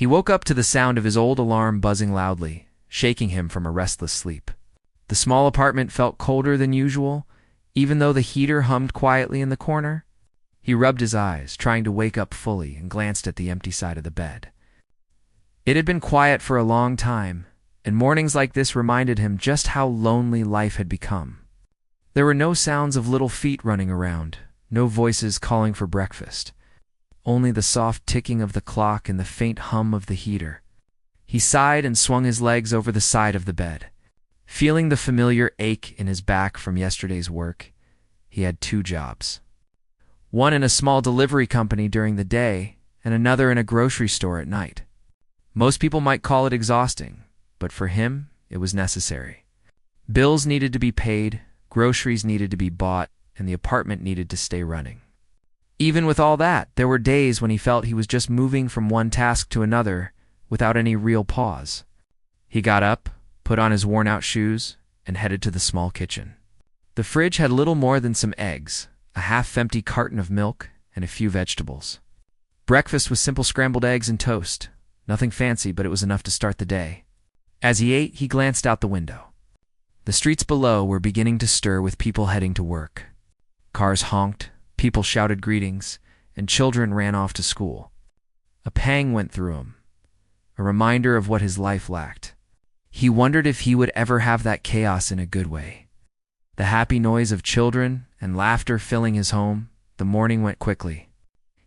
He woke up to the sound of his old alarm buzzing loudly, shaking him from a restless sleep. The small apartment felt colder than usual, even though the heater hummed quietly in the corner. He rubbed his eyes, trying to wake up fully, and glanced at the empty side of the bed. It had been quiet for a long time, and mornings like this reminded him just how lonely life had become. There were no sounds of little feet running around, no voices calling for breakfast. Only the soft ticking of the clock and the faint hum of the heater. He sighed and swung his legs over the side of the bed. Feeling the familiar ache in his back from yesterday's work, he had 2 jobs. One in a small delivery company during the day, and another in a grocery store at night. Most people might call it exhausting, but for him, it was necessary. Bills needed to be paid, groceries needed to be bought, and the apartment needed to stay running. Even with all that, there were days when he felt he was just moving from one task to another without any real pause. He got up, put on his worn-out shoes, and headed to the small kitchen. The fridge had little more than some eggs, a half-empty carton of milk, and a few vegetables. Breakfast was simple scrambled eggs and toast. Nothing fancy, but it was enough to start the day. As he ate, he glanced out the window. The streets below were beginning to stir with people heading to work. Cars honked, people shouted greetings, and children ran off to school. A pang went through him, a reminder of what his life lacked. He wondered if he would ever have that chaos in a good way. The happy noise of children and laughter filling his home, the morning went quickly.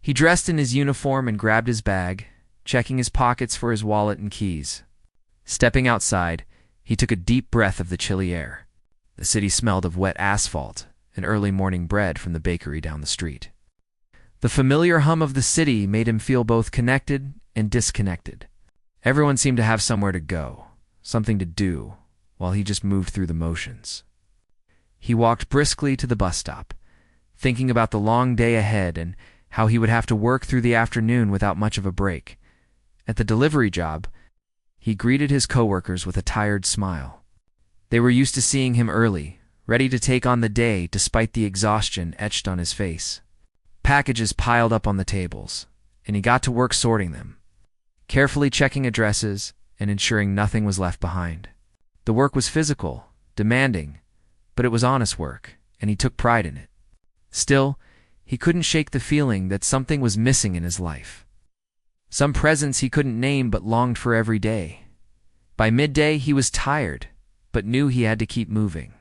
He dressed in his uniform and grabbed his bag, checking his pockets for his wallet and keys. Stepping outside, he took a deep breath of the chilly air. The city smelled of wet asphalt and early morning bread from the bakery down the street. The familiar hum of the city made him feel both connected and disconnected. Everyone seemed to have somewhere to go, something to do, while he just moved through the motions. He walked briskly to the bus stop, thinking about the long day ahead and how he would have to work through the afternoon without much of a break. At the delivery job, he greeted his coworkers with a tired smile. They were used to seeing him early, ready to take on the day despite the exhaustion etched on his face. Packages piled up on the tables, and he got to work sorting them, carefully checking addresses and ensuring nothing was left behind. The work was physical, demanding, but it was honest work, and he took pride in it. Still, he couldn't shake the feeling that something was missing in his life. Some presence he couldn't name but longed for every day. By midday, he was tired, but knew he had to keep moving.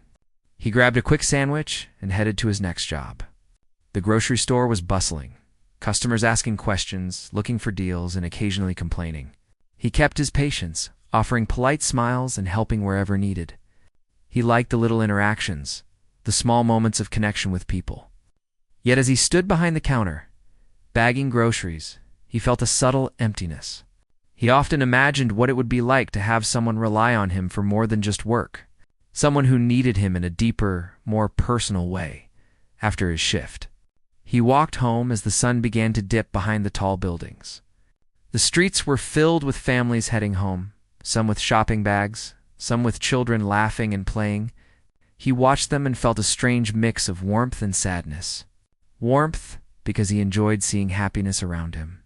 He grabbed a quick sandwich and headed to his next job. The grocery store was bustling, customers asking questions, looking for deals, and occasionally complaining. He kept his patience, offering polite smiles and helping wherever needed. He liked the little interactions, the small moments of connection with people. Yet as he stood behind the counter, bagging groceries, he felt a subtle emptiness. He often imagined what it would be like to have someone rely on him for more than just work, someone who needed him in a deeper, more personal way. After his shift, he walked home as the sun began to dip behind the tall buildings. The streets were filled with families heading home, some with shopping bags, some with children laughing and playing. He watched them and felt a strange mix of warmth and sadness. Warmth, because he enjoyed seeing happiness around him.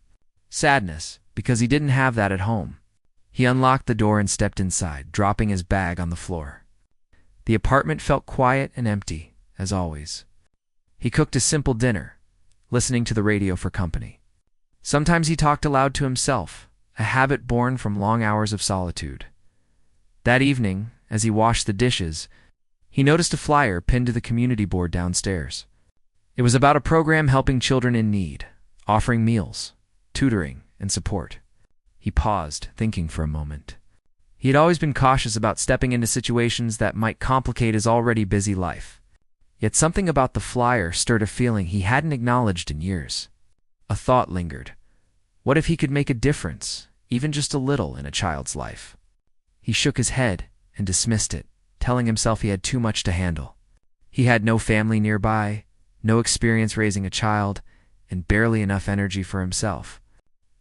Sadness, because he didn't have that at home. He unlocked the door and stepped inside, dropping his bag on the floor. The apartment felt quiet and empty, as always. He cooked a simple dinner, listening to the radio for company. Sometimes he talked aloud to himself, a habit born from long hours of solitude. That evening, as he washed the dishes, he noticed a flyer pinned to the community board downstairs. It was about a program helping children in need, offering meals, tutoring, and support. He paused, thinking for a moment. He had always been cautious about stepping into situations that might complicate his already busy life. Yet something about the flyer stirred a feeling he hadn't acknowledged in years. A thought lingered. What if he could make a difference, even just a little, in a child's life? He shook his head and dismissed it, telling himself he had too much to handle. He had no family nearby, no experience raising a child, and barely enough energy for himself.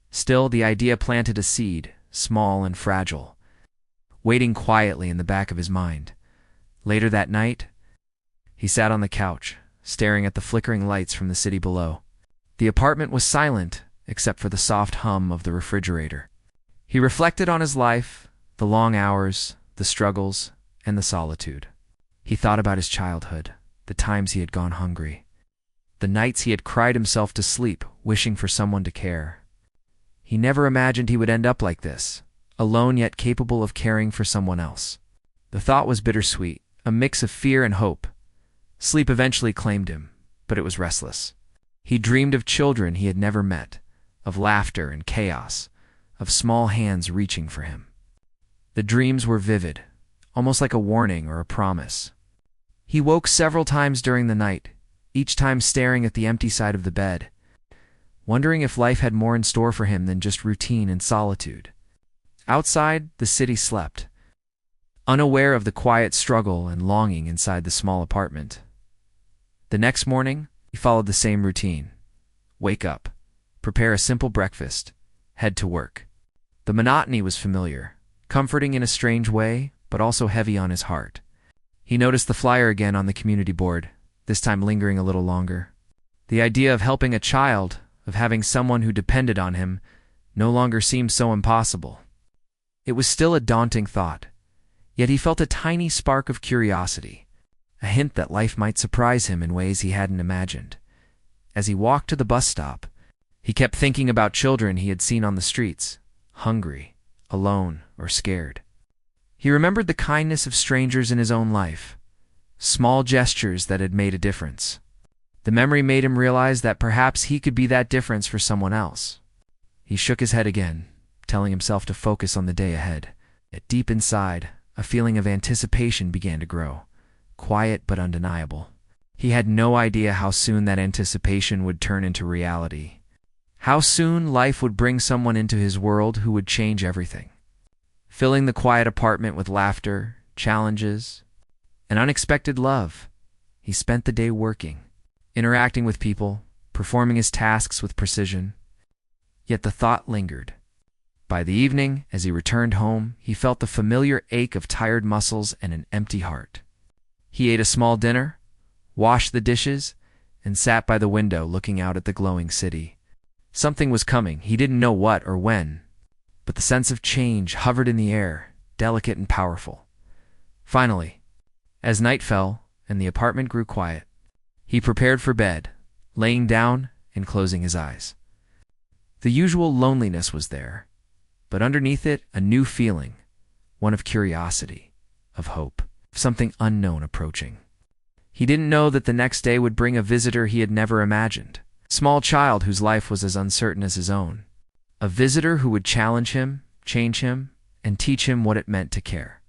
Still, the idea planted a seed, small and fragile, waiting quietly in the back of his mind. Later that night, he sat on the couch, staring at the flickering lights from the city below. The apartment was silent, except for the soft hum of the refrigerator. He reflected on his life, the long hours, the struggles, and the solitude. He thought about his childhood, the times he had gone hungry, the nights he had cried himself to sleep, wishing for someone to care. He never imagined he would end up like this, alone yet capable of caring for someone else. The thought was bittersweet, a mix of fear and hope. Sleep eventually claimed him, but it was restless. He dreamed of children he had never met, of laughter and chaos, of small hands reaching for him. The dreams were vivid, almost like a warning or a promise. He woke several times during the night, each time staring at the empty side of the bed, wondering if life had more in store for him than just routine and solitude. Outside, the city slept, unaware of the quiet struggle and longing inside the small apartment. The next morning, he followed the same routine. Wake up, prepare a simple breakfast, head to work. The monotony was familiar, comforting in a strange way, but also heavy on his heart. He noticed the flyer again on the community board, this time lingering a little longer. The idea of helping a child, of having someone who depended on him, no longer seemed so impossible. It was still a daunting thought, yet he felt a tiny spark of curiosity, a hint that life might surprise him in ways he hadn't imagined. As he walked to the bus stop, he kept thinking about children he had seen on the streets, hungry, alone, or scared. He remembered the kindness of strangers in his own life, small gestures that had made a difference. The memory made him realize that perhaps he could be that difference for someone else. He shook his head again, telling himself to focus on the day ahead. Yet deep inside, a feeling of anticipation began to grow, quiet but undeniable. He had no idea how soon that anticipation would turn into reality. How soon life would bring someone into his world who would change everything. Filling the quiet apartment with laughter, challenges, and unexpected love, he spent the day working, interacting with people, performing his tasks with precision. Yet the thought lingered. By the evening, as he returned home, he felt the familiar ache of tired muscles and an empty heart. He ate a small dinner, washed the dishes, and sat by the window looking out at the glowing city. Something was coming, he didn't know what or when, but the sense of change hovered in the air, delicate and powerful. Finally, as night fell and the apartment grew quiet, he prepared for bed, laying down and closing his eyes. The usual loneliness was there, but underneath it a new feeling, one of curiosity, of hope, of something unknown approaching. He didn't know that the next day would bring a visitor he had never imagined, a small child whose life was as uncertain as his own. A visitor who would challenge him, change him, and teach him what it meant to care,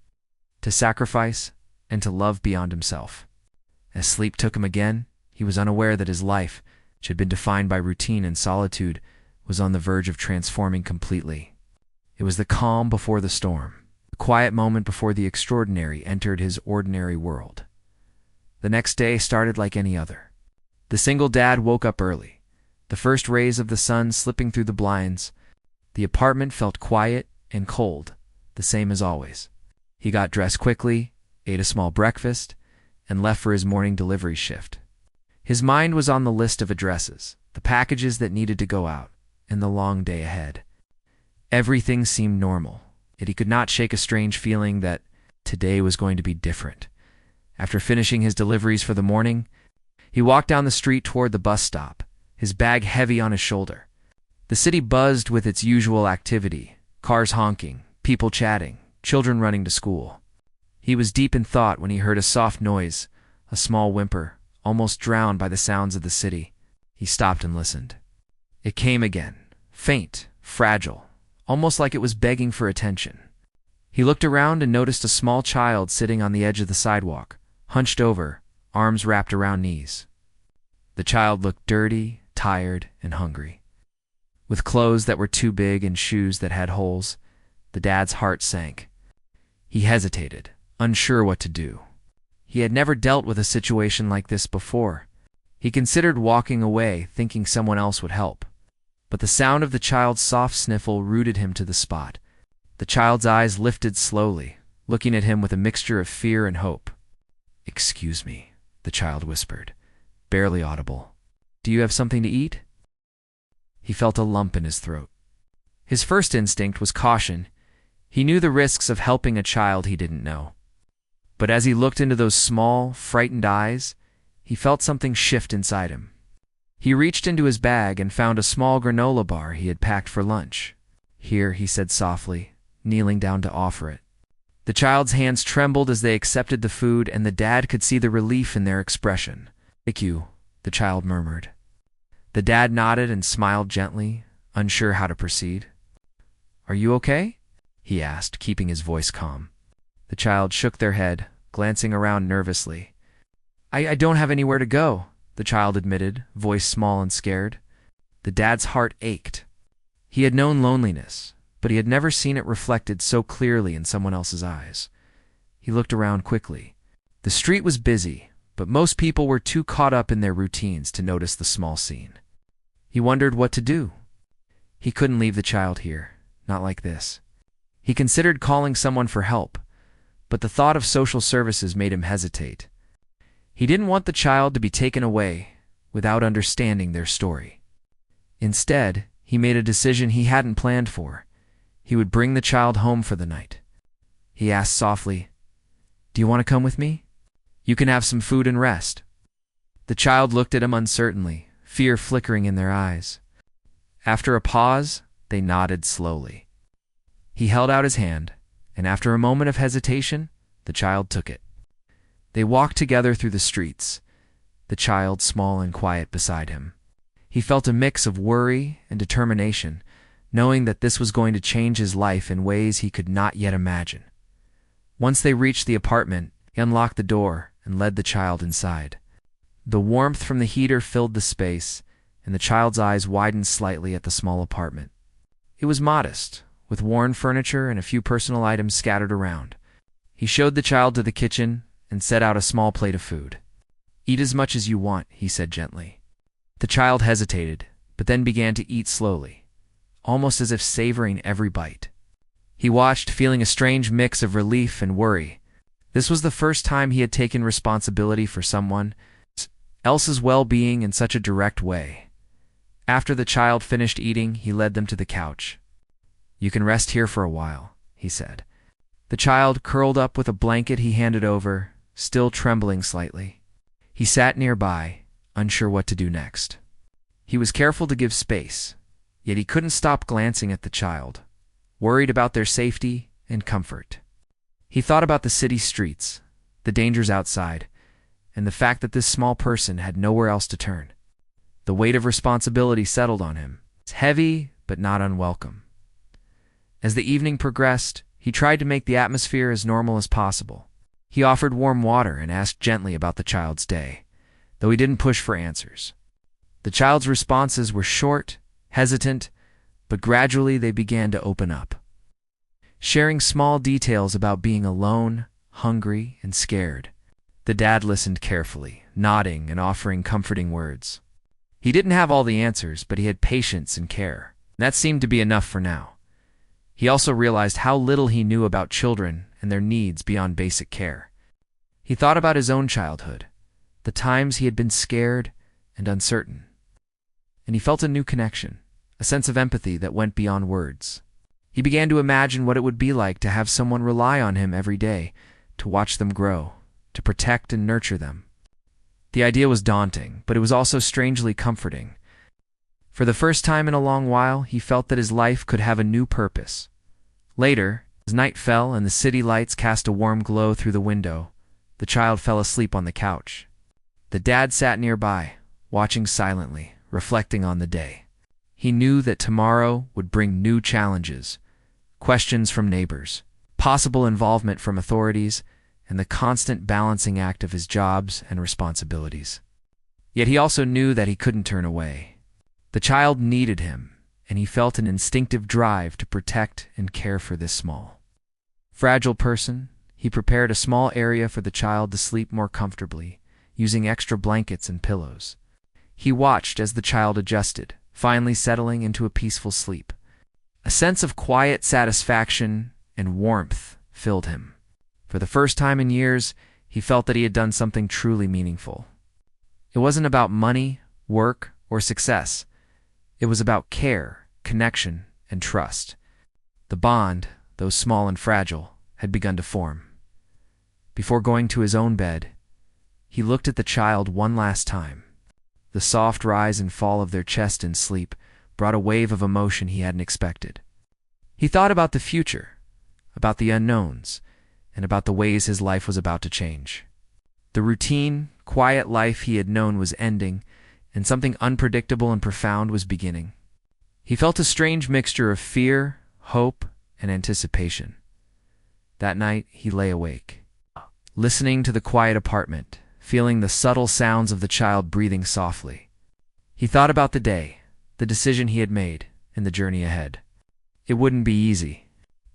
to sacrifice, and to love beyond himself. As sleep took him again, he was unaware that his life, which had been defined by routine and solitude, was on the verge of transforming completely. It was the calm before the storm, the quiet moment before the extraordinary entered his ordinary world. The next day started like any other. The single dad woke up early, the first rays of the sun slipping through the blinds. The apartment felt quiet and cold, the same as always. He got dressed quickly, ate a small breakfast, and left for his morning delivery shift. His mind was on the list of addresses, the packages that needed to go out, and the long day ahead. Everything seemed normal, yet he could not shake a strange feeling that today was going to be different. After finishing his deliveries for the morning, he walked down the street toward the bus stop, his bag heavy on his shoulder. The city buzzed with its usual activity, cars honking, people chatting, children running to school. He was deep in thought when he heard a soft noise, a small whimper, almost drowned by the sounds of the city. He stopped and listened. It came again, faint, fragile, almost like it was begging for attention. He looked around and noticed a small child sitting on the edge of the sidewalk, hunched over, arms wrapped around knees. The child looked dirty, tired, and hungry. With clothes that were too big and shoes that had holes, the dad's heart sank. He hesitated, unsure what to do. He had never dealt with a situation like this before. He considered walking away, thinking someone else would help. But the sound of the child's soft sniffle rooted him to the spot. The child's eyes lifted slowly, looking at him with a mixture of fear and hope. "Excuse me," the child whispered, barely audible. "Do you have something to eat?" He felt a lump in his throat. His first instinct was caution. He knew the risks of helping a child he didn't know. But as he looked into those small, frightened eyes, he felt something shift inside him. He reached into his bag and found a small granola bar he had packed for lunch. "Here," he said softly, kneeling down to offer it. The child's hands trembled as they accepted the food, and the dad could see the relief in their expression. "Thank you," the child murmured. The dad nodded and smiled gently, unsure how to proceed. "Are you okay?" he asked, keeping his voice calm. The child shook their head, glancing around nervously. I don't have anywhere to go," the child admitted, voice small and scared. The dad's heart ached. He had known loneliness, but he had never seen it reflected so clearly in someone else's eyes. He looked around quickly. The street was busy, but most people were too caught up in their routines to notice the small scene. He wondered what to do. He couldn't leave the child here, not like this. He considered calling someone for help, but the thought of social services made him hesitate. He didn't want the child to be taken away without understanding their story. Instead, he made a decision he hadn't planned for. He would bring the child home for the night. He asked softly, "Do you want to come with me? You can have some food and rest." The child looked at him uncertainly, fear flickering in their eyes. After a pause, they nodded slowly. He held out his hand, and after a moment of hesitation, the child took it. They walked together through the streets, the child small and quiet beside him. He felt a mix of worry and determination, knowing that this was going to change his life in ways he could not yet imagine. Once they reached the apartment, he unlocked the door and led the child inside. The warmth from the heater filled the space, and the child's eyes widened slightly at the small apartment. It was modest, with worn furniture and a few personal items scattered around. He showed the child to the kitchen and set out a small plate of food. "Eat as much as you want," he said gently. The child hesitated, but then began to eat slowly, almost as if savoring every bite. He watched, feeling a strange mix of relief and worry. This was the first time he had taken responsibility for someone else's well-being in such a direct way. After the child finished eating, he led them to the couch. "You can rest here for a while," he said. The child curled up with a blanket he handed over, still trembling slightly. He sat nearby, unsure what to do next. He was careful to give space, yet he couldn't stop glancing at the child, worried about their safety and comfort. He thought about the city streets, the dangers outside, and the fact that this small person had nowhere else to turn. The weight of responsibility settled on him. It's heavy, but not unwelcome. As the evening progressed, he tried to make the atmosphere as normal as possible. He offered warm water and asked gently about the child's day, though he didn't push for answers. The child's responses were short, hesitant, but gradually they began to open up, sharing small details about being alone, hungry, and scared. The dad listened carefully, nodding and offering comforting words. He didn't have all the answers, but he had patience and care. That seemed to be enough for now. He also realized how little he knew about children and their needs beyond basic care. He thought about his own childhood, the times he had been scared and uncertain. And he felt a new connection, a sense of empathy that went beyond words. He began to imagine what it would be like to have someone rely on him every day, to watch them grow, to protect and nurture them. The idea was daunting, but it was also strangely comforting. For the first time in a long while, he felt that his life could have a new purpose. Later, as night fell and the city lights cast a warm glow through the window, the child fell asleep on the couch. The dad sat nearby, watching silently, reflecting on the day. He knew that tomorrow would bring new challenges, questions from neighbors, possible involvement from authorities, and the constant balancing act of his jobs and responsibilities. Yet he also knew that he couldn't turn away. The child needed him, and he felt an instinctive drive to protect and care for this small, fragile person. He prepared a small area for the child to sleep more comfortably, using extra blankets and pillows. He watched as the child adjusted, finally settling into a peaceful sleep. A sense of quiet satisfaction and warmth filled him. For the first time in years, he felt that he had done something truly meaningful. It wasn't about money, work, or success. It was about care, connection, and trust. The bond, though small and fragile, had begun to form. Before going to his own bed, he looked at the child one last time. The soft rise and fall of their chest in sleep brought a wave of emotion he hadn't expected. He thought about the future, about the unknowns, and about the ways his life was about to change. The routine, quiet life he had known was ending, and something unpredictable and profound was beginning. He felt a strange mixture of fear, hope, and anticipation. That night, he lay awake, listening to the quiet apartment, feeling the subtle sounds of the child breathing softly. He thought about the day, the decision he had made, and the journey ahead. It wouldn't be easy.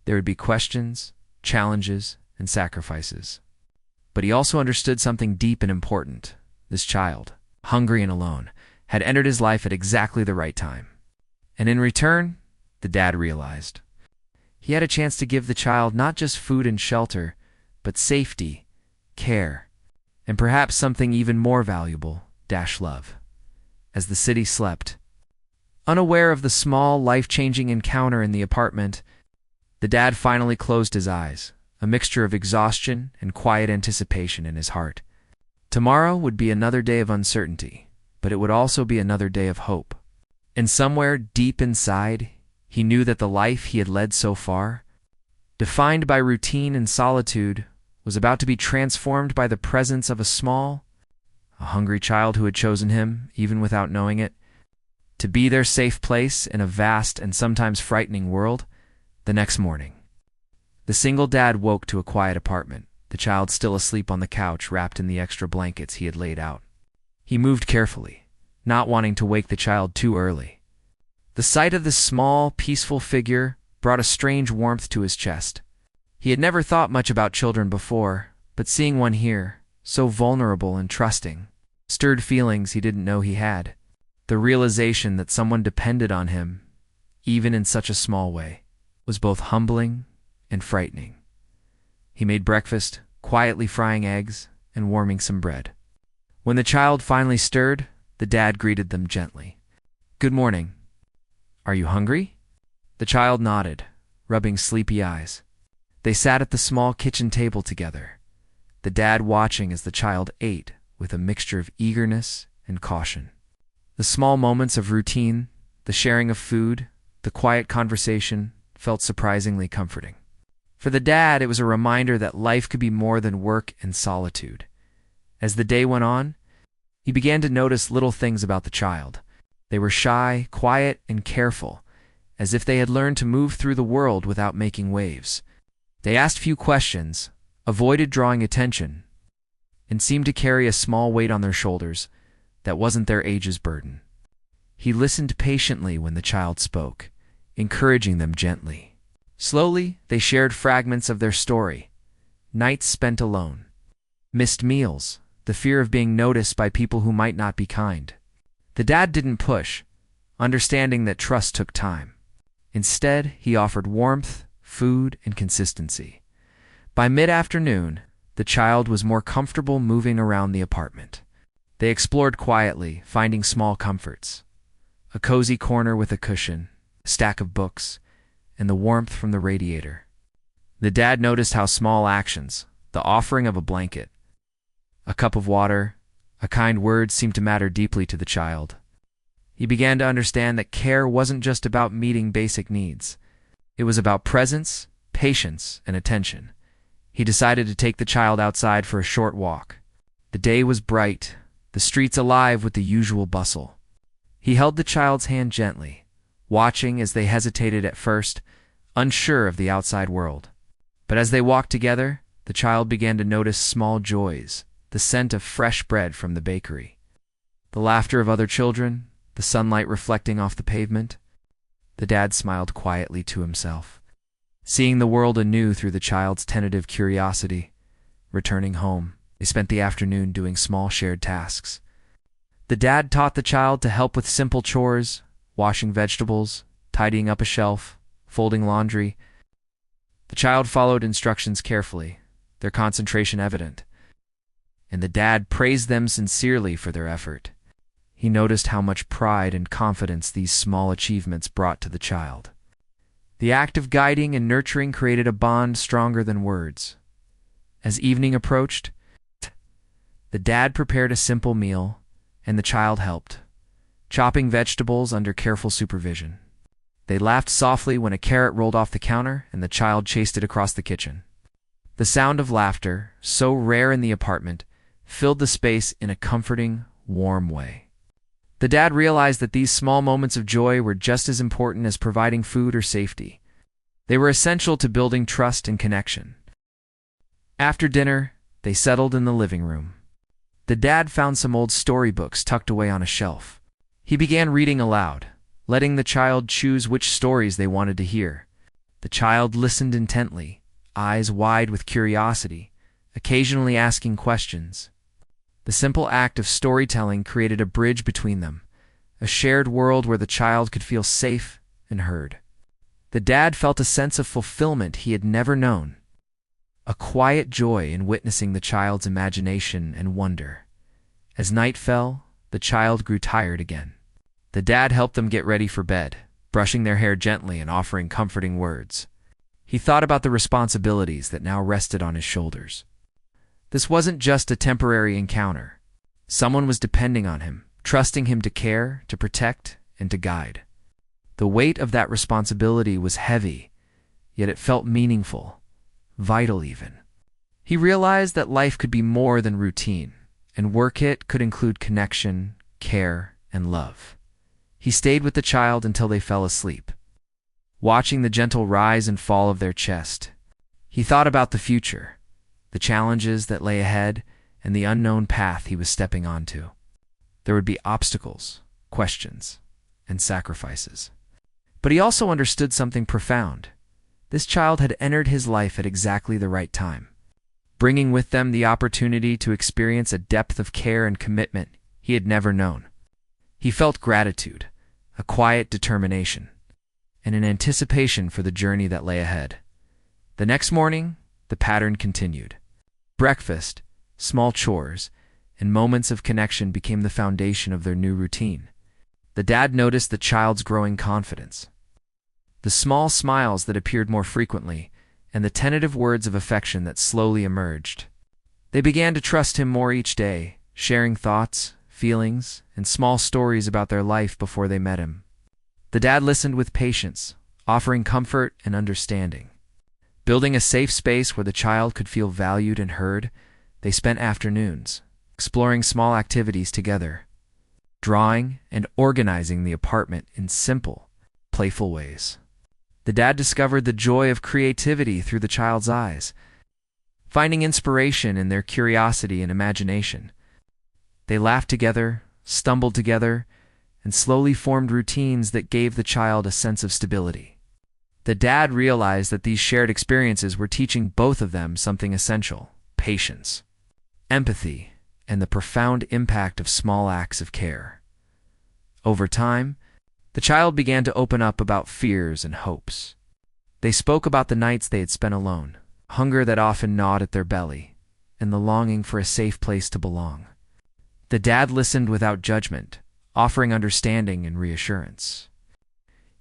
There would be questions, challenges, and sacrifices. But he also understood something deep and important. This child, hungry and alone, had entered his life at exactly the right time. And in return, the dad realized, he had a chance to give the child not just food and shelter, but safety, care, and perhaps something even more valuable, love. As the city slept, unaware of the small, life-changing encounter in the apartment, the dad finally closed his eyes, a mixture of exhaustion and quiet anticipation in his heart. Tomorrow would be another day of uncertainty, but it would also be another day of hope. And somewhere deep inside, he knew that the life he had led so far, defined by routine and solitude, was about to be transformed by the presence of a hungry child who had chosen him, even without knowing it, to be their safe place in a vast and sometimes frightening world. The next morning, the single dad woke to a quiet apartment, the child still asleep on the couch wrapped in the extra blankets he had laid out. He moved carefully, not wanting to wake the child too early. The sight of this small, peaceful figure brought a strange warmth to his chest. He had never thought much about children before, but seeing one here, so vulnerable and trusting, stirred feelings he didn't know he had. The realization that someone depended on him, even in such a small way, was both humbling and frightening. He made breakfast, quietly frying eggs and warming some bread. When the child finally stirred, the dad greeted them gently. "Good morning. Are you hungry?" The child nodded, rubbing sleepy eyes. They sat at the small kitchen table together, the dad watching as the child ate with a mixture of eagerness and caution. The small moments of routine, the sharing of food, the quiet conversation felt surprisingly comforting. For the dad, it was a reminder that life could be more than work and solitude. As the day went on, he began to notice little things about the child. They were shy, quiet, and careful, as if they had learned to move through the world without making waves. They asked few questions, avoided drawing attention, and seemed to carry a small weight on their shoulders that wasn't their age's burden. He listened patiently when the child spoke, encouraging them gently. Slowly, they shared fragments of their story: nights spent alone, missed meals, the fear of being noticed by people who might not be kind. The dad didn't push, understanding that trust took time. Instead, he offered warmth, food, and consistency. By mid-afternoon, the child was more comfortable moving around the apartment. They explored quietly, finding small comforts: a cozy corner with a cushion, a stack of books, and the warmth from the radiator. The dad noticed how small actions, the offering of a blanket, a cup of water, a kind word, seemed to matter deeply to the child. He began to understand that care wasn't just about meeting basic needs. It was about presence, patience, and attention. He decided to take the child outside for a short walk. The day was bright, the streets alive with the usual bustle. He held the child's hand gently, watching as they hesitated at first, unsure of the outside world. But as they walked together, the child began to notice small joys: the scent of fresh bread from the bakery, the laughter of other children, the sunlight reflecting off the pavement. The dad smiled quietly to himself, seeing the world anew through the child's tentative curiosity. Returning home, they spent the afternoon doing small shared tasks. The dad taught the child to help with simple chores: washing vegetables, tidying up a shelf, folding laundry. The child followed instructions carefully, their concentration evident, and the dad praised them sincerely for their effort. He noticed how much pride and confidence these small achievements brought to the child. The act of guiding and nurturing created a bond stronger than words. As evening approached, the dad prepared a simple meal, and the child helped, chopping vegetables under careful supervision. They laughed softly when a carrot rolled off the counter and the child chased it across the kitchen. The sound of laughter, so rare in the apartment, filled the space in a comforting, warm way. The dad realized that these small moments of joy were just as important as providing food or safety. They were essential to building trust and connection. After dinner, they settled in the living room. The dad found some old storybooks tucked away on a shelf. He began reading aloud, letting the child choose which stories they wanted to hear. The child listened intently, eyes wide with curiosity, occasionally asking questions. The simple act of storytelling created a bridge between them, a shared world where the child could feel safe and heard. The dad felt a sense of fulfillment he had never known, a quiet joy in witnessing the child's imagination and wonder. As night fell, the child grew tired again. The dad helped them get ready for bed, brushing their hair gently and offering comforting words. He thought about the responsibilities that now rested on his shoulders. This wasn't just a temporary encounter. Someone was depending on him, trusting him to care, to protect, and to guide. The weight of that responsibility was heavy, yet it felt meaningful, vital even. He realized that life could be more than routine, and work it could include connection, care, and love. He stayed with the child until they fell asleep, watching the gentle rise and fall of their chest. He thought about the future, the challenges that lay ahead, and the unknown path he was stepping onto. There would be obstacles, questions, and sacrifices. But he also understood something profound. This child had entered his life at exactly the right time, bringing with them the opportunity to experience a depth of care and commitment he had never known. He felt gratitude, a quiet determination, and an anticipation for the journey that lay ahead. The next morning, the pattern continued. Breakfast, small chores, and moments of connection became the foundation of their new routine. The dad noticed the child's growing confidence, the small smiles that appeared more frequently, and the tentative words of affection that slowly emerged. They began to trust him more each day, sharing thoughts, feelings, and small stories about their life before they met him. The dad listened with patience, offering comfort and understanding. Building a safe space where the child could feel valued and heard, they spent afternoons exploring small activities together, drawing and organizing the apartment in simple, playful ways. The dad discovered the joy of creativity through the child's eyes, finding inspiration in their curiosity and imagination. They laughed together, stumbled together, and slowly formed routines that gave the child a sense of stability. The dad realized that these shared experiences were teaching both of them something essential: patience, empathy, and the profound impact of small acts of care. Over time, the child began to open up about fears and hopes. They spoke about the nights they had spent alone, hunger that often gnawed at their belly, and the longing for a safe place to belong. The dad listened without judgment, offering understanding and reassurance.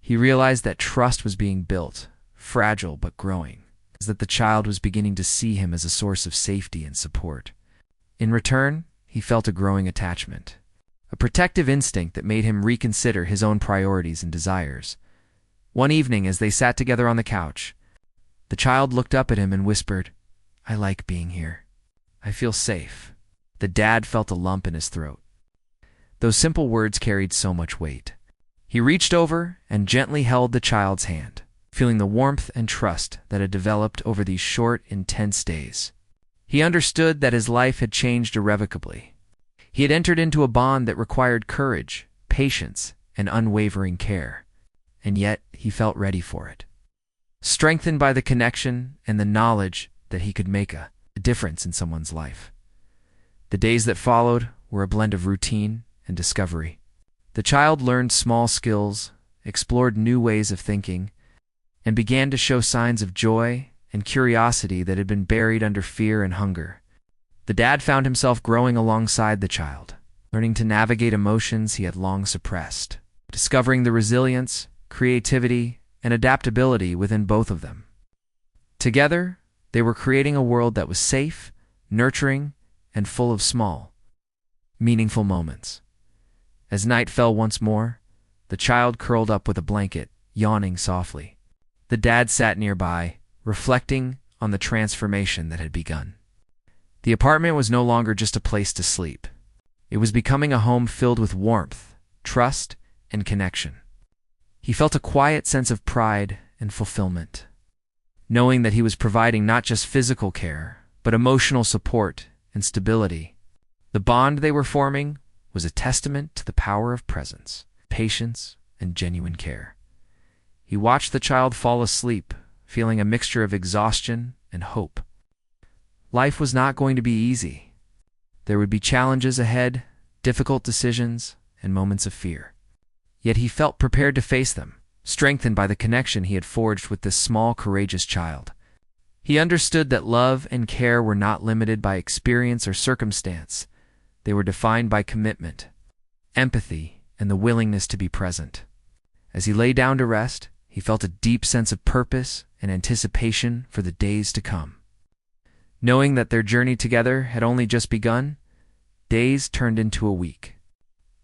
He realized that trust was being built, fragile but growing, that the child was beginning to see him as a source of safety and support. In return, he felt a growing attachment, a protective instinct that made him reconsider his own priorities and desires. One evening, as they sat together on the couch, the child looked up at him and whispered, "I like being here. I feel safe." The dad felt a lump in his throat. Those simple words carried so much weight. He reached over and gently held the child's hand, feeling the warmth and trust that had developed over these short, intense days. He understood that his life had changed irrevocably. He had entered into a bond that required courage, patience, and unwavering care, and yet he felt ready for it. Strengthened by the connection and the knowledge that he could make a difference in someone's life. The days that followed were a blend of routine and discovery. The child learned small skills, explored new ways of thinking, and began to show signs of joy and curiosity that had been buried under fear and hunger. The dad found himself growing alongside the child, learning to navigate emotions he had long suppressed, discovering the resilience, creativity, and adaptability within both of them. Together, they were creating a world that was safe, nurturing, and full of small, meaningful moments. As night fell once more, the child curled up with a blanket, yawning softly. The dad sat nearby, reflecting on the transformation that had begun. The apartment was no longer just a place to sleep. It was becoming a home filled with warmth, trust, and connection. He felt a quiet sense of pride and fulfillment, knowing that he was providing not just physical care, but emotional support and stability. The bond they were forming was a testament to the power of presence, patience, and genuine care. He watched the child fall asleep, feeling a mixture of exhaustion and hope. Life was not going to be easy. There would be challenges ahead, difficult decisions, and moments of fear. Yet he felt prepared to face them, strengthened by the connection he had forged with this small, courageous child. He understood that love and care were not limited by experience or circumstance. They were defined by commitment, empathy, and the willingness to be present. As he lay down to rest, he felt a deep sense of purpose and anticipation for the days to come. Knowing that their journey together had only just begun, days turned into a week.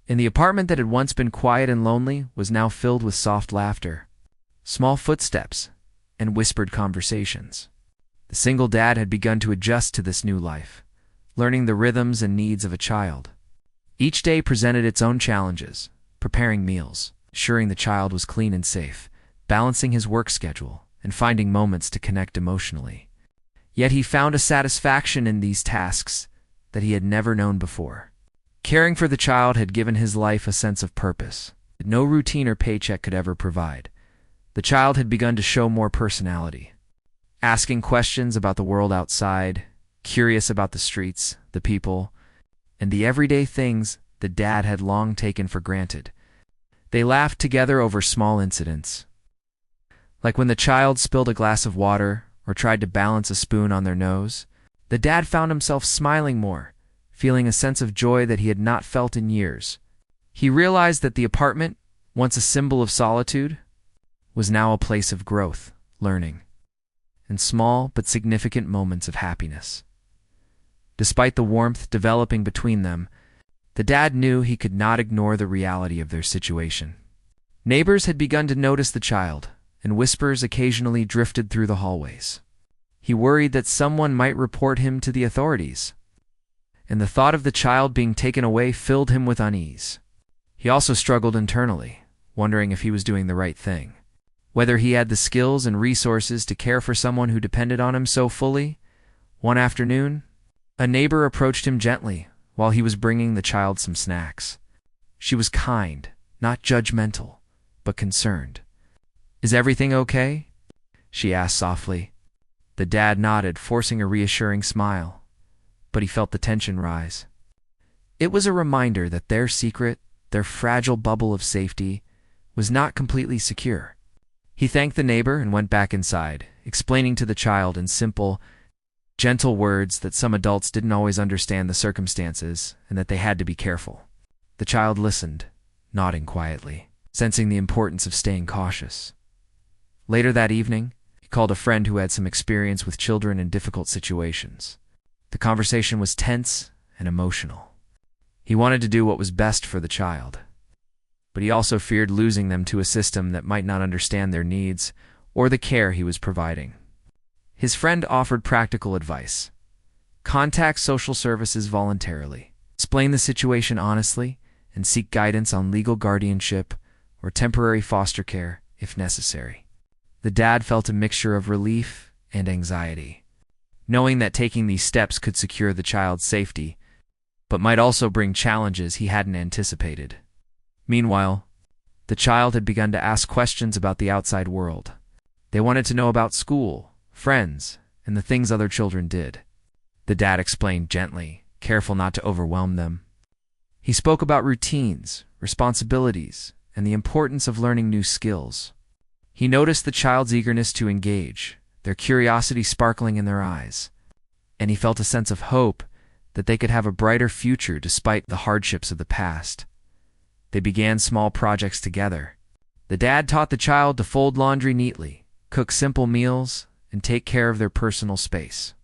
In the apartment that had once been quiet and lonely was now filled with soft laughter, small footsteps, and whispered conversations. The single dad had begun to adjust to this new life, learning the rhythms and needs of a child. Each day presented its own challenges: preparing meals, ensuring the child was clean and safe, balancing his work schedule, and finding moments to connect emotionally. Yet he found a satisfaction in these tasks that he had never known before. Caring for the child had given his life a sense of purpose that no routine or paycheck could ever provide. The child had begun to show more personality, asking questions about the world outside, curious about the streets, the people, and the everyday things the dad had long taken for granted. They laughed together over small incidents, like when the child spilled a glass of water or tried to balance a spoon on their nose. The dad found himself smiling more, feeling a sense of joy that he had not felt in years. He realized that the apartment, once a symbol of solitude, was now a place of growth, learning, and small but significant moments of happiness. Despite the warmth developing between them, the dad knew he could not ignore the reality of their situation. Neighbors had begun to notice the child, and whispers occasionally drifted through the hallways. He worried that someone might report him to the authorities, and the thought of the child being taken away filled him with unease. He also struggled internally, wondering if he was doing the right thing, whether he had the skills and resources to care for someone who depended on him so fully. One afternoon, a neighbor approached him gently while he was bringing the child some snacks. She was kind, not judgmental, but concerned. "Is everything okay?" she asked softly. The dad nodded, forcing a reassuring smile, but he felt the tension rise. It was a reminder that their secret, their fragile bubble of safety, was not completely secure. He thanked the neighbor and went back inside, explaining to the child in simple, gentle words that some adults didn't always understand the circumstances and that they had to be careful. The child listened, nodding quietly, sensing the importance of staying cautious. Later that evening, he called a friend who had some experience with children in difficult situations. The conversation was tense and emotional. He wanted to do what was best for the child, but he also feared losing them to a system that might not understand their needs or the care he was providing. His friend offered practical advice: contact social services voluntarily, explain the situation honestly, and seek guidance on legal guardianship or temporary foster care if necessary. The dad felt a mixture of relief and anxiety, knowing that taking these steps could secure the child's safety, but might also bring challenges he hadn't anticipated. Meanwhile, the child had begun to ask questions about the outside world. They wanted to know about school, friends, and the things other children did. The dad explained gently, careful not to overwhelm them. He spoke about routines, responsibilities, and the importance of learning new skills. He noticed the child's eagerness to engage, their curiosity sparkling in their eyes, and he felt a sense of hope that they could have a brighter future despite the hardships of the past. They began small projects together, The dad taught the child to fold laundry neatly, cook simple meals, and take care of their personal space.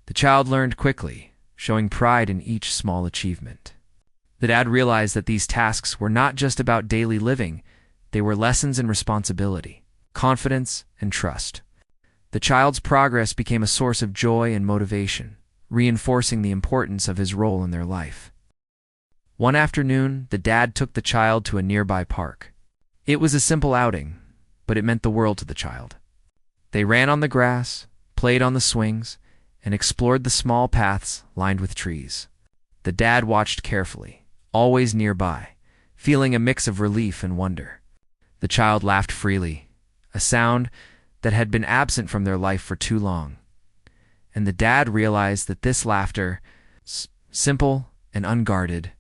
The child learned quickly, showing pride in each small achievement. The dad realized that these tasks were not just about daily living, they were lessons in responsibility, confidence, and trust. The child's progress became a source of joy and motivation, reinforcing the importance of his role in their life. One afternoon, the dad took the child to a nearby park. It was a simple outing, but it meant the world to the child. They ran on the grass, played on the swings, and explored the small paths lined with trees. The dad watched carefully, always nearby, feeling a mix of relief and wonder. The child laughed freely, a sound that had been absent from their life for too long. And the dad realized that this laughter, simple and unguarded,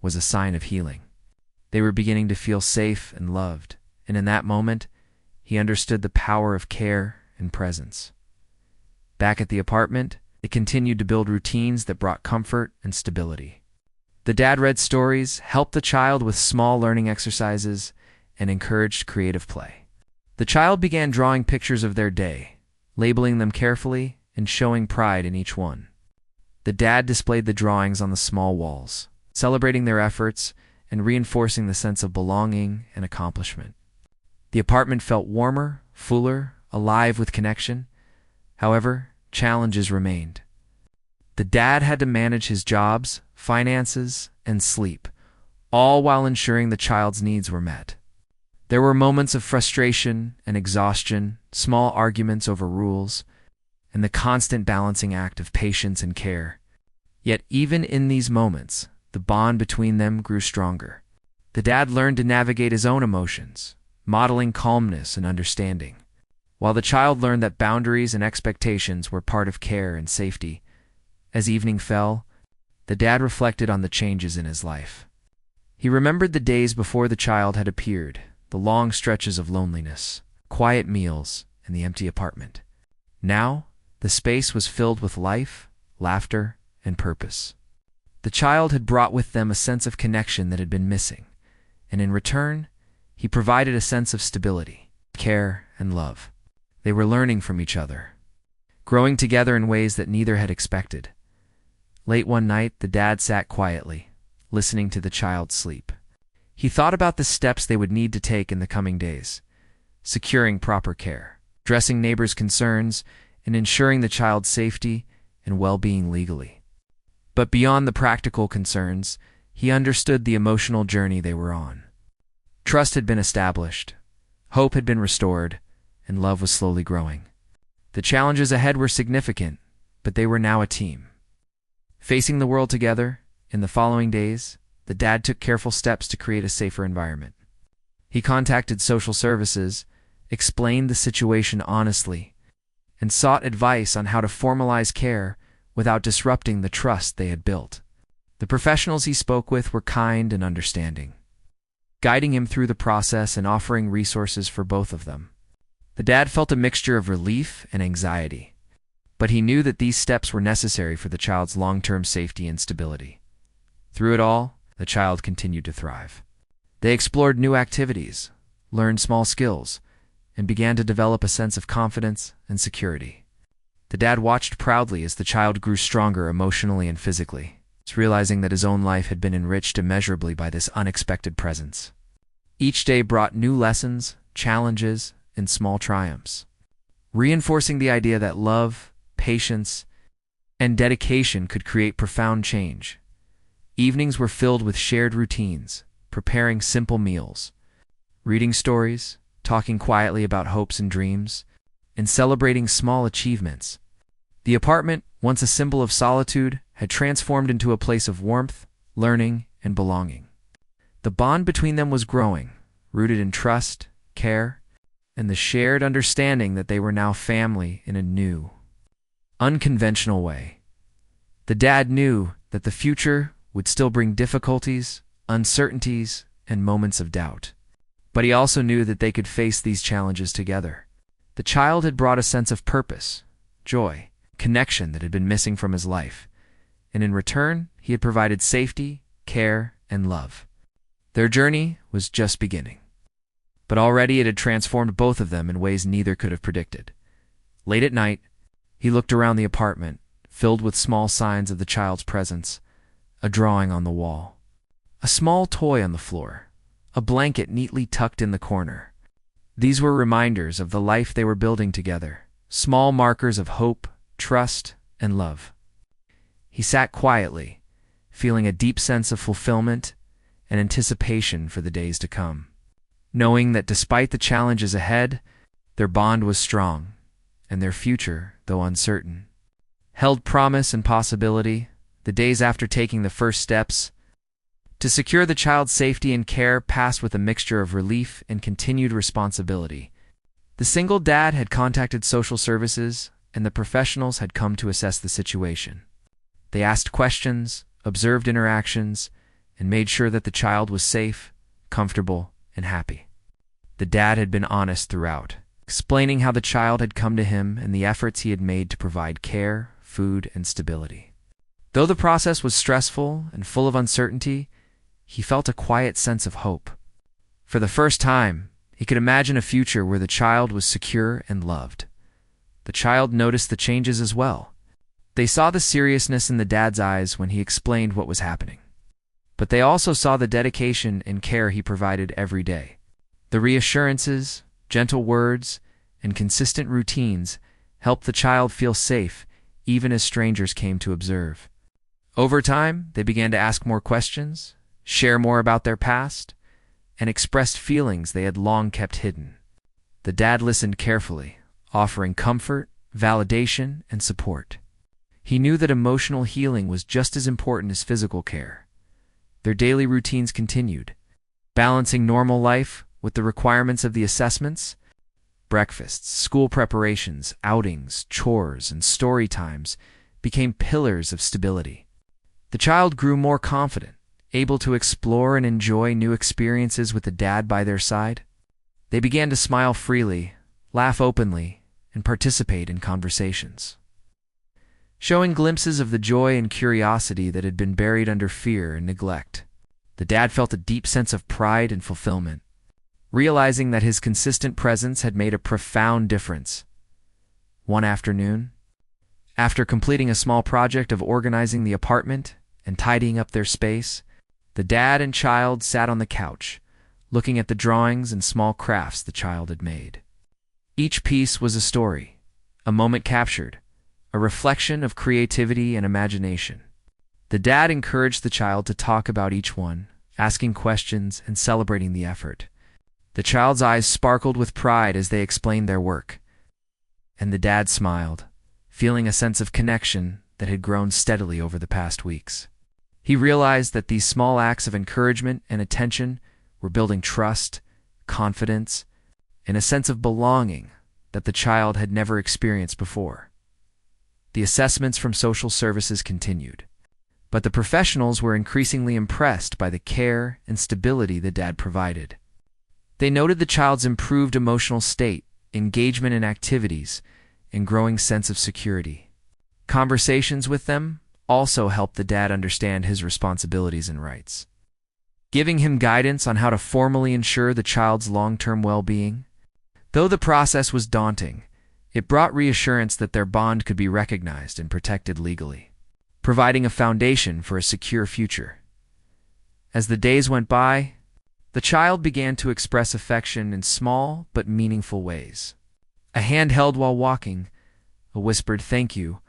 was a sign of healing. They were beginning to feel safe and loved, and in that moment, he understood the power of care and presence. Back at the apartment, they continued to build routines that brought comfort and stability. The dad read stories, helped the child with small learning exercises, and encouraged creative play. The child began drawing pictures of their day, labeling them carefully and showing pride in each one. The dad displayed the drawings on the small walls, celebrating their efforts and reinforcing the sense of belonging and accomplishment. The apartment felt warmer, fuller, alive with connection. However, challenges remained. The dad had to manage his jobs, finances, and sleep, all while ensuring the child's needs were met. There were moments of frustration and exhaustion, small arguments over rules, and the constant balancing act of patience and care. Yet even in these moments, the bond between them grew stronger. The dad learned to navigate his own emotions, modeling calmness and understanding, while the child learned that boundaries and expectations were part of care and safety. As evening fell, the dad reflected on the changes in his life. He remembered the days before the child had appeared, the long stretches of loneliness, quiet meals, and the empty apartment. Now, the space was filled with life, laughter, and purpose. The child had brought with them a sense of connection that had been missing, and in return, he provided a sense of stability, care, and love. They were learning from each other, growing together in ways that neither had expected. Late one night, the dad sat quietly, listening to the child sleep. He thought about the steps they would need to take in the coming days, securing proper care, addressing neighbors' concerns, and ensuring the child's safety and well-being legally. But beyond the practical concerns, he understood the emotional journey they were on. Trust had been established, hope had been restored, and love was slowly growing. The challenges ahead were significant, but they were now a team. Facing the world together, in the following days, the dad took careful steps to create a safer environment. He contacted social services, explained the situation honestly, and sought advice on how to formalize care without disrupting the trust they had built. The professionals he spoke with were kind and understanding, guiding him through the process and offering resources for both of them. The dad felt a mixture of relief and anxiety, but he knew that these steps were necessary for the child's long-term safety and stability. Through it all, the child continued to thrive. They explored new activities, learned small skills, and began to develop a sense of confidence and security. The dad watched proudly as the child grew stronger emotionally and physically, realizing that his own life had been enriched immeasurably by this unexpected presence. Each day brought new lessons, challenges, and small triumphs, reinforcing the idea that love, patience, and dedication could create profound change. Evenings were filled with shared routines, preparing simple meals, reading stories, talking quietly about hopes and dreams, and celebrating small achievements. The apartment, once a symbol of solitude, had transformed into a place of warmth, learning, and belonging. The bond between them was growing, rooted in trust, care, and the shared understanding that they were now family in a new, unconventional way. The dad knew that the future would still bring difficulties, uncertainties, and moments of doubt. But he also knew that they could face these challenges together. The child had brought a sense of purpose, joy, connection that had been missing from his life, and in return, he had provided safety, care, and love. Their journey was just beginning. but already it had transformed both of them in ways neither could have predicted. Late at night, he looked around the apartment, filled with small signs of the child's presence: a drawing on the wall, a small toy on the floor, a blanket neatly tucked in the corner. These were reminders of the life they were building together, small markers of hope, trust, and love. He sat quietly, feeling a deep sense of fulfillment and anticipation for the days to come, knowing that despite the challenges ahead, their bond was strong, and their future, though uncertain, held promise and possibility. The days after taking the first steps to secure the child's safety and care passed with a mixture of relief and continued responsibility. The single dad had contacted social services, and the professionals had come to assess the situation. They asked questions, observed interactions, and made sure that the child was safe, comfortable, and happy. The dad had been honest throughout, explaining how the child had come to him and the efforts he had made to provide care, food, and stability. Though the process was stressful and full of uncertainty, he felt a quiet sense of hope. For the first time, he could imagine a future where the child was secure and loved. The child noticed the changes as well. They saw the seriousness in the dad's eyes when he explained what was happening. But they also saw the dedication and care he provided every day. The reassurances, gentle words, and consistent routines helped the child feel safe even as strangers came to observe. Over time, they began to ask more questions, share more about their past, and expressed feelings they had long kept hidden. The dad listened carefully, offering comfort, validation, and support. He knew that emotional healing was just as important as physical care. Their daily routines continued, balancing normal life with the requirements of the assessments. Breakfasts, school preparations, outings, chores, and story times became pillars of stability. The child grew more confident, able to explore and enjoy new experiences with the dad by their side. They began to smile freely, laugh openly, and participate in conversations, showing glimpses of the joy and curiosity that had been buried under fear and neglect. The dad felt a deep sense of pride and fulfillment, realizing that his consistent presence had made a profound difference. One afternoon, after completing a small project of organizing the apartment and tidying up their space, the dad and child sat on the couch, looking at the drawings and small crafts the child had made. Each piece was a story, a moment captured, a reflection of creativity and imagination. The dad encouraged the child to talk about each one, asking questions and celebrating the effort. The child's eyes sparkled with pride as they explained their work, and the dad smiled, feeling a sense of connection that had grown steadily over the past weeks. He realized that these small acts of encouragement and attention were building trust, confidence, and a sense of belonging that the child had never experienced before. The assessments from social services continued, but the professionals were increasingly impressed by the care and stability the dad provided. They noted the child's improved emotional state, engagement in activities, and growing sense of security. Conversations with them also helped the dad understand his responsibilities and rights, giving him guidance on how to formally ensure the child's long-term well-being. Though the process was daunting, it brought reassurance that their bond could be recognized and protected legally, providing a foundation for a secure future. As the days went by, the child began to express affection in small but meaningful ways. A hand held while walking, a whispered thank you,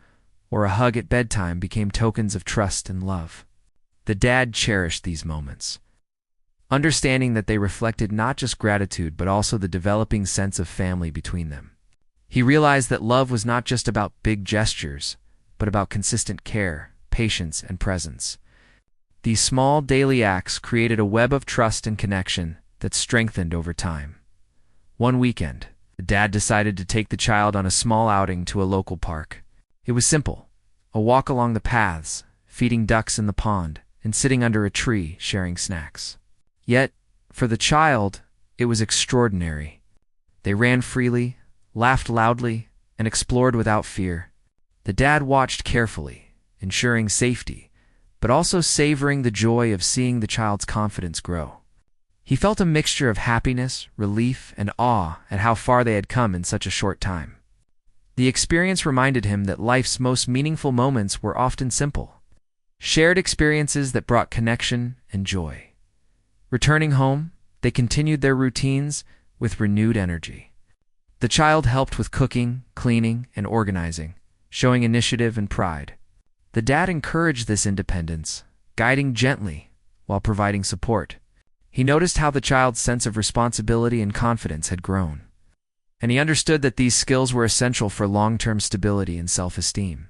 or a hug at bedtime became tokens of trust and love. The dad cherished these moments, understanding that they reflected not just gratitude but also the developing sense of family between them. He realized that love was not just about big gestures, but about consistent care, patience, and presence. These small daily acts created a web of trust and connection that strengthened over time. One weekend, the dad decided to take the child on a small outing to a local park. It was simple, a walk along the paths, feeding ducks in the pond, and sitting under a tree sharing snacks. Yet, for the child, it was extraordinary. They ran freely, laughed loudly, and explored without fear. The dad watched carefully, ensuring safety, but also savoring the joy of seeing the child's confidence grow. He felt a mixture of happiness, relief, and awe at how far they had come in such a short time. The experience reminded him that life's most meaningful moments were often simple, shared experiences that brought connection and joy. Returning home, they continued their routines with renewed energy. The child helped with cooking, cleaning, and organizing, showing initiative and pride. The dad encouraged this independence, guiding gently while providing support. He noticed how the child's sense of responsibility and confidence had grown, and he understood that these skills were essential for long-term stability and self-esteem.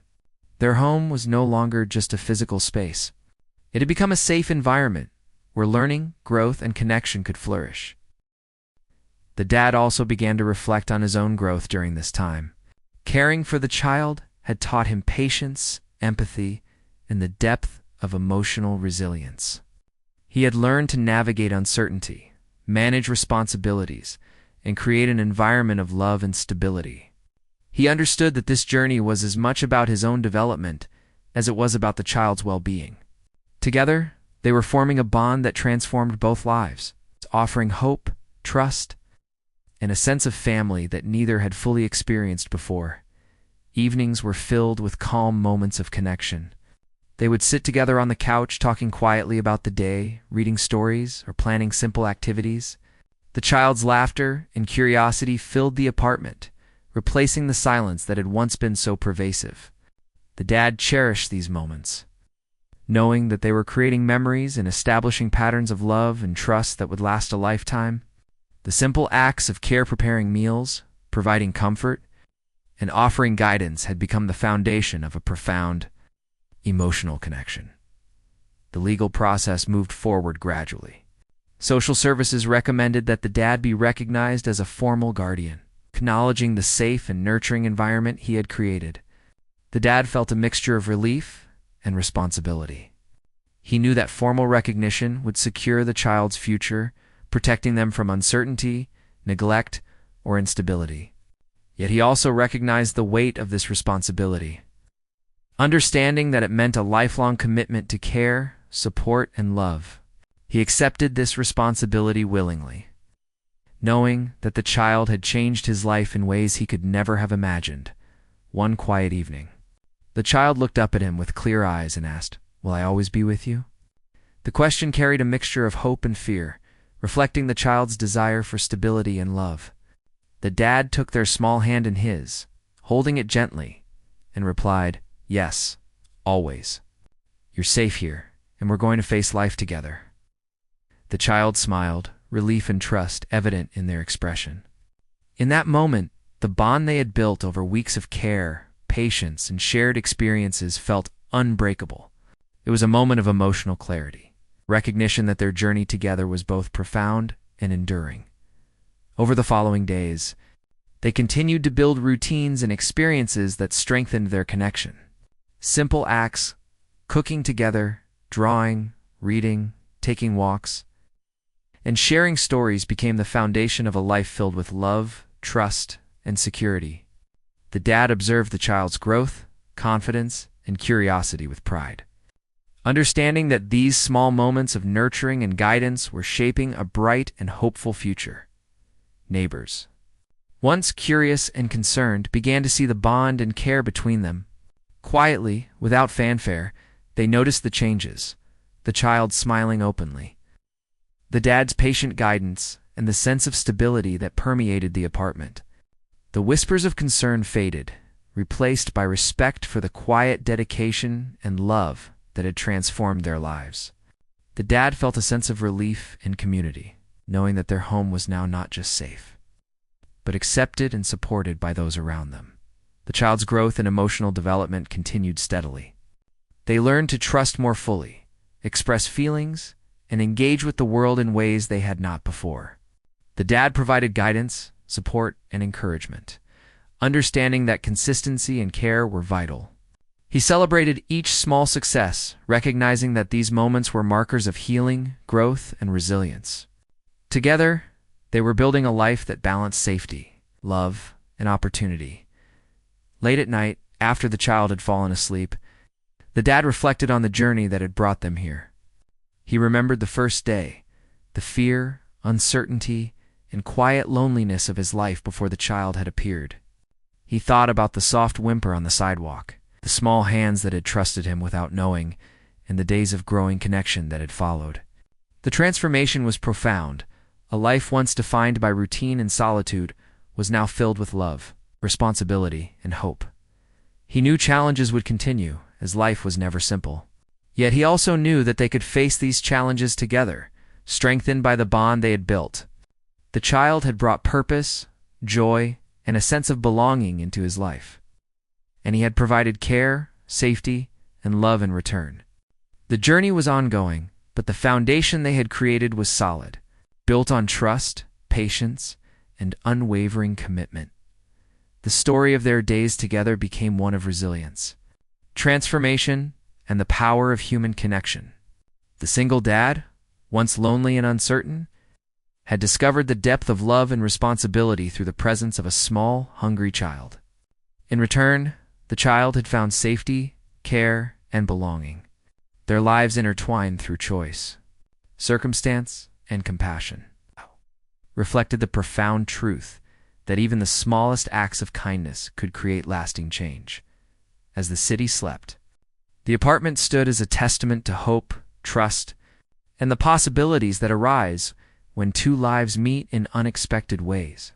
Their home was no longer just a physical space. It had become a safe environment where learning, growth, and connection could flourish. The dad also began to reflect on his own growth during this time. Caring for the child had taught him patience, empathy, and the depth of emotional resilience. He had learned to navigate uncertainty, manage responsibilities, and create an environment of love and stability. He understood that this journey was as much about his own development as it was about the child's well-being. Together, they were forming a bond that transformed both lives, offering hope, trust, and a sense of family that neither had fully experienced before. Evenings were filled with calm moments of connection. They would sit together on the couch talking quietly about the day, reading stories, or planning simple activities. The child's laughter and curiosity filled the apartment, replacing the silence that had once been so pervasive. The dad cherished these moments, knowing that they were creating memories and establishing patterns of love and trust that would last a lifetime. The simple acts of care, preparing meals, providing comfort, and offering guidance had become the foundation of a profound emotional connection. The legal process moved forward gradually. Social services recommended that the dad be recognized as a formal guardian, acknowledging the safe and nurturing environment he had created. The dad felt a mixture of relief and responsibility. He knew that formal recognition would secure the child's future, protecting them from uncertainty, neglect, or instability. Yet he also recognized the weight of this responsibility, understanding that it meant a lifelong commitment to care, support, and love. He accepted this responsibility willingly, knowing that the child had changed his life in ways he could never have imagined. One quiet evening, the child looked up at him with clear eyes and asked, "Will I always be with you?" The question carried a mixture of hope and fear, reflecting the child's desire for stability and love. The dad took their small hand in his, holding it gently, and replied, "Yes, always. You're safe here, and we're going to face life together." The child smiled, relief and trust evident in their expression. In that moment, the bond they had built over weeks of care, patience, and shared experiences felt unbreakable. It was a moment of emotional clarity, recognition that their journey together was both profound and enduring. Over the following days, they continued to build routines and experiences that strengthened their connection. Simple acts, cooking together, drawing, reading, taking walks, and sharing stories became the foundation of a life filled with love, trust, and security. The dad observed the child's growth, confidence, and curiosity with pride, understanding that these small moments of nurturing and guidance were shaping a bright and hopeful future. Neighbors, once curious and concerned, began to see the bond and care between them. Quietly, without fanfare, they noticed the changes, the child smiling openly, the dad's patient guidance, and the sense of stability that permeated the apartment. The whispers of concern faded, replaced by respect for the quiet dedication and love that had transformed their lives. The dad felt a sense of relief and community, knowing that their home was now not just safe, but accepted and supported by those around them. The child's growth and emotional development continued steadily. They learned to trust more fully, express feelings, and engage with the world in ways they had not before. The dad provided guidance, support, and encouragement, understanding that consistency and care were vital. He celebrated each small success, recognizing that these moments were markers of healing, growth, and resilience. Together, they were building a life that balanced safety, love, and opportunity. Late at night, after the child had fallen asleep, the dad reflected on the journey that had brought them here. He remembered the first day, the fear, uncertainty, and quiet loneliness of his life before the child had appeared. He thought about the soft whimper on the sidewalk, the small hands that had trusted him without knowing, and the days of growing connection that had followed. The transformation was profound. A life once defined by routine and solitude was now filled with love, responsibility, and hope. He knew challenges would continue, as life was never simple. Yet he also knew that they could face these challenges together, strengthened by the bond they had built. The child had brought purpose, joy, and a sense of belonging into his life, and he had provided care, safety, and love in return. The journey was ongoing, but the foundation they had created was solid, built on trust, patience, and unwavering commitment. The story of their days together became one of resilience, transformation, and the power of human connection. The single dad, once lonely and uncertain, had discovered the depth of love and responsibility through the presence of a small, hungry child. In return, the child had found safety, care, and belonging. Their lives intertwined through choice, circumstance, and compassion, reflected the profound truth that even the smallest acts of kindness could create lasting change. As the city slept, the apartment stood as a testament to hope, trust, and the possibilities that arise when two lives meet in unexpected ways.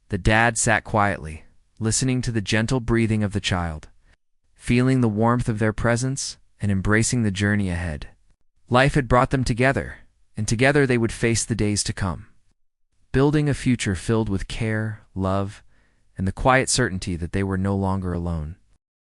The dad sat quietly, listening to the gentle breathing of the child, feeling the warmth of their presence and embracing the journey ahead. Life had brought them together, and together they would face the days to come, building a future filled with care, love, and the quiet certainty that they were no longer alone.